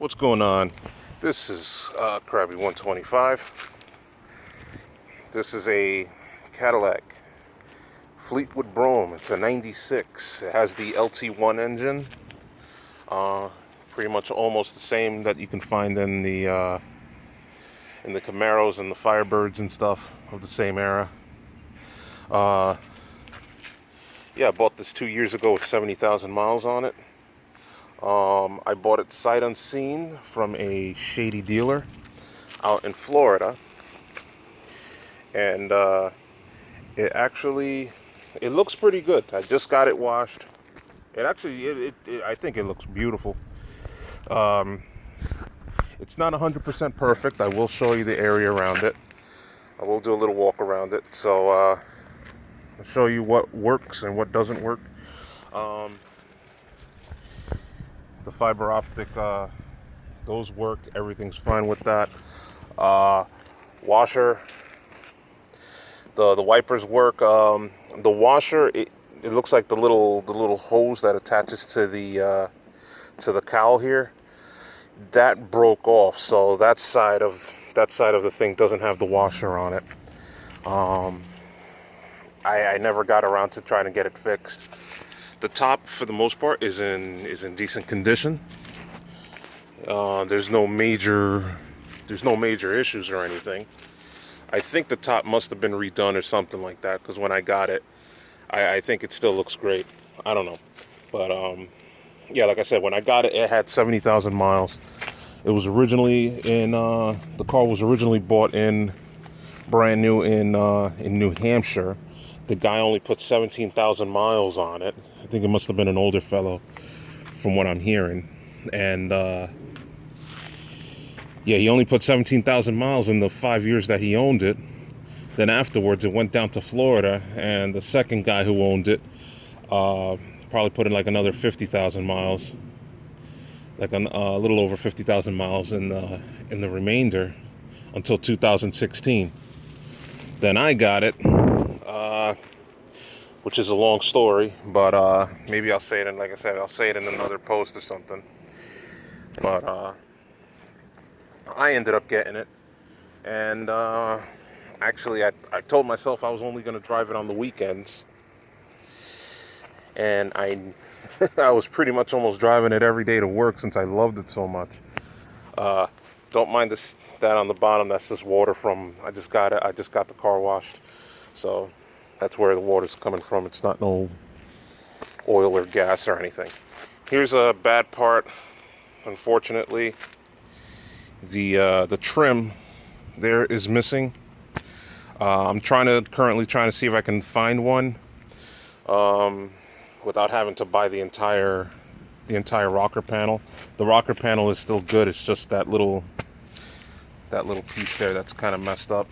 What's going on? This is Krabby 125. This is a Cadillac Fleetwood brougham. It's a 96. It has the LT1 engine. Pretty much almost the same that you can find in the Camaros and the Firebirds and stuff of the same era. Yeah, I bought this 2 years ago with 70,000 miles on it. I bought it sight unseen from a shady dealer out in Florida, and it looks pretty good. I just got it washed. I think it looks beautiful. It's not 100% perfect. I will show you the area around it. I will do a little walk around it, so I'll show you what works and what doesn't work. The fiber optic, those work. Everything's fine with that. Washer, the wipers work. The washer, it looks like the little hose that attaches to the cowl here, that broke off. So that side of the thing doesn't have the washer on it. I never got around to trying to get it fixed. The top, for the most part, is in decent condition. There's no major issues or anything. I think the top must have been redone or something like that, because when I got it, I think it still looks great. I don't know, but yeah, like I said, when I got it, it had 70,000 miles. It was originally the car was originally bought in brand new in New Hampshire. The guy only put 17,000 miles on it. I think it must have been an older fellow, from what I'm hearing. And yeah, he only put 17,000 miles in the 5 years that he owned it. Then afterwards, it went down to Florida, and the second guy who owned it probably put in like another 50,000 miles, like a little over 50,000 miles in the remainder until 2016. Then I got it. Which is a long story, but maybe I'll say it in, like I said, I'll say it in another post or something. But I ended up getting it, and actually I told myself I was only going to drive it on the weekends, and I was pretty much almost driving it every day to work since I loved it so much. Don't mind that on the bottom. That's just water from, I just got the car washed, so that's where the water's coming from. It's not no oil or gas or anything. Here's a bad part. Unfortunately, the trim there is missing. I'm currently trying to see if I can find one without having to buy the entire rocker panel. The rocker panel is still good. It's just that little piece there that's kind of messed up.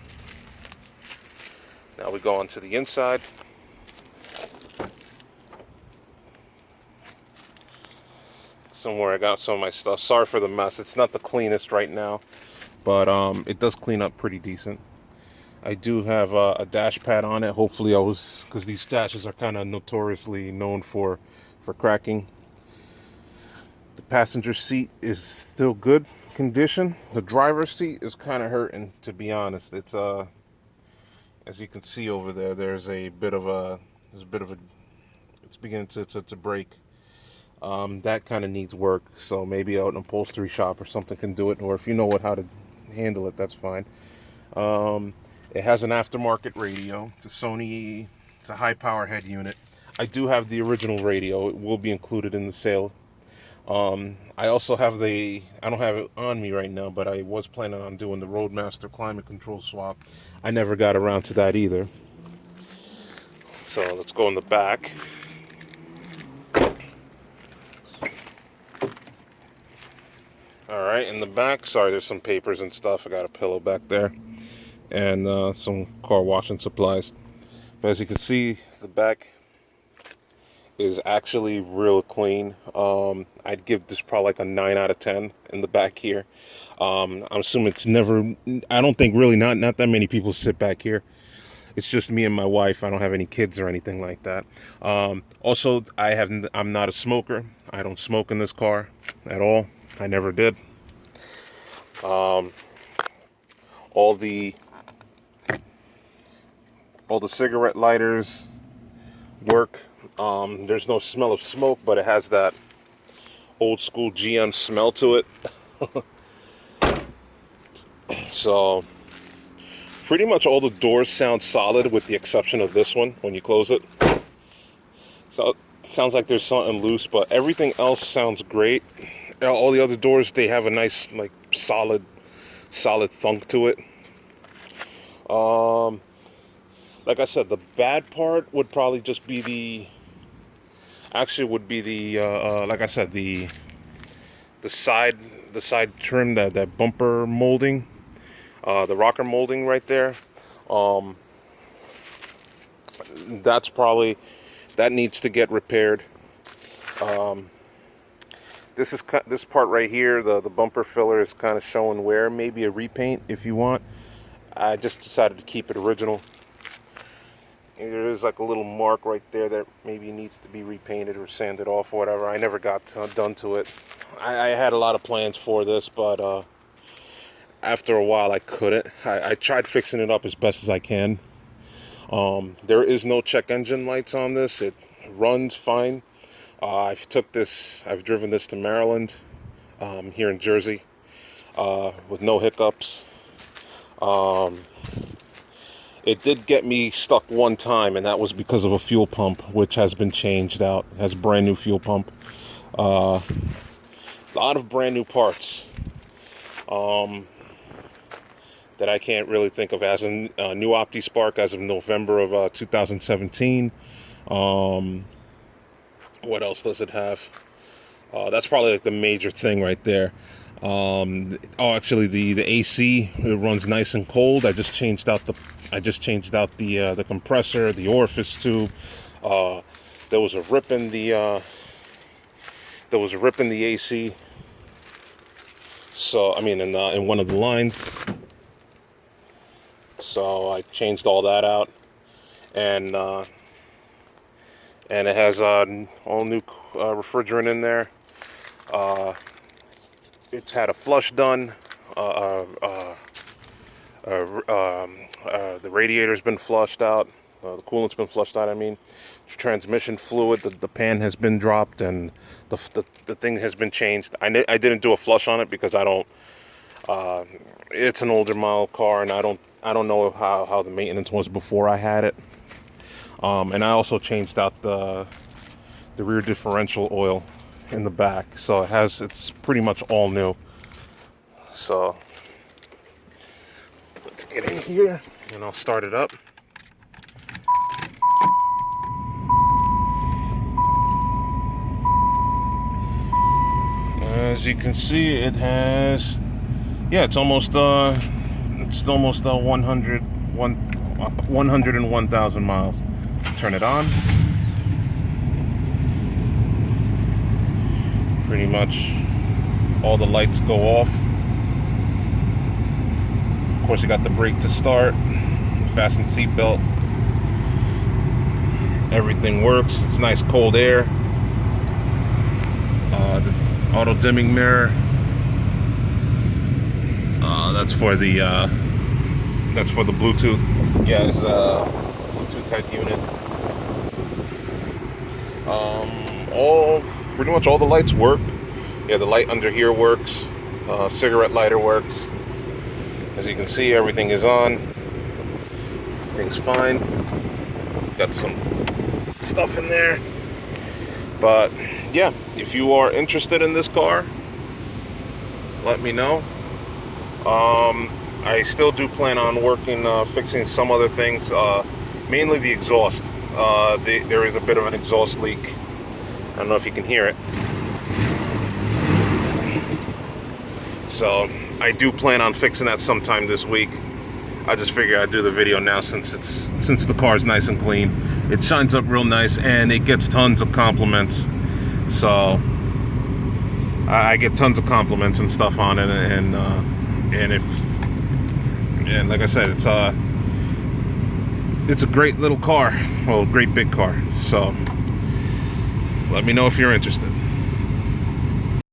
Now we go on to the inside. Somewhere I got some of my stuff. Sorry for the mess. It's not the cleanest right now, but it does clean up pretty decent. I do have a dash pad on it. Hopefully because these dashes are kind of notoriously known for cracking. The passenger seat is still good condition. The driver's seat is kind of hurting, to be honest. It's as you can see over there, it's beginning to break. That kind of needs work, so maybe an upholstery shop or something can do it, or if you know how to handle it, that's fine. It has an aftermarket radio. It's a Sony, it's a high power head unit. I do have the original radio. It will be included in the sale. I also have I don't have it on me right now, but I was planning on doing the Roadmaster climate control swap. I never got around to that either. So let's go in the back. Alright, in the back, sorry, there's some papers and stuff. I got a pillow back there, and some car washing supplies. But as you can see, the back is actually real clean. I'd give this probably like a 9 out of 10 in the back here. I'm assuming I don't think really not that many people sit back here. It's just me and my wife. I don't have any kids or anything like that. Also, I'm not a smoker. I don't smoke in this car at all. I never did. All the cigarette lighters work. There's no smell of smoke, but it has that old school GM smell to it. So pretty much all the doors sound solid with the exception of this one when you close it. So it sounds like there's something loose, but everything else sounds great. All the other doors, they have a nice, like, solid thunk to it. Like I said, the bad part would probably just be the like I said, the side trim, that bumper molding, the rocker molding right there. That needs to get repaired. This part right here, the bumper filler is kind of showing wear. Maybe a repaint if you want. I just decided to keep it original. There is like a little mark right there that maybe needs to be repainted or sanded off or whatever. I never got done to it. I had a lot of plans for this, but after a while I couldn't. I tried fixing it up as best as I can. There is no check engine lights on this. It runs fine. I've driven this to Maryland, here in Jersey, with no hiccups. It did get me stuck one time, and that was because of a fuel pump, which has been changed out. It has a brand new fuel pump. A lot of brand new parts that I can't really think of. As a new OptiSpark as of November of 2017. What else does it have? That's probably like the major thing right there. Actually, the AC, it runs nice and cold. I just changed out the compressor, the orifice tube. There was a rip in the AC. So I mean, in one of the lines. So I changed all that out, and it has all new refrigerant in there. It's had a flush done. The radiator's been flushed out. The coolant's been flushed out. I mean, transmission fluid. The pan has been dropped, and the thing has been changed. I didn't do a flush on it because I don't. It's an older model car, and I don't know how the maintenance was before I had it. And I also changed out the rear differential oil in the back, so it's pretty much all new. So let's get in here and I'll start it up. As you can see, it has, it's almost 101,000 miles. Turn it on. Pretty much all the lights go off. Of course, you got the brake to start, fasten seatbelt. Everything works. It's nice cold air. The auto dimming mirror. That's for the Bluetooth. Yeah, it's a Bluetooth head unit. Pretty much all the lights work. Yeah, the light under here works. Cigarette lighter works. As you can see, everything is on. Everything's fine. Got some stuff in there. But yeah, if you are interested in this car, let me know. I still do plan on fixing some other things, mainly the exhaust. There is a bit of an exhaust leak. I don't know if you can hear it. So I do plan on fixing that sometime this week. I just figured I'd do the video now since the car's nice and clean. It shines up real nice and it gets tons of compliments. So I get tons of compliments and stuff on it, and like I said, it's a great little car. Well, great big car. So let me know if you're interested.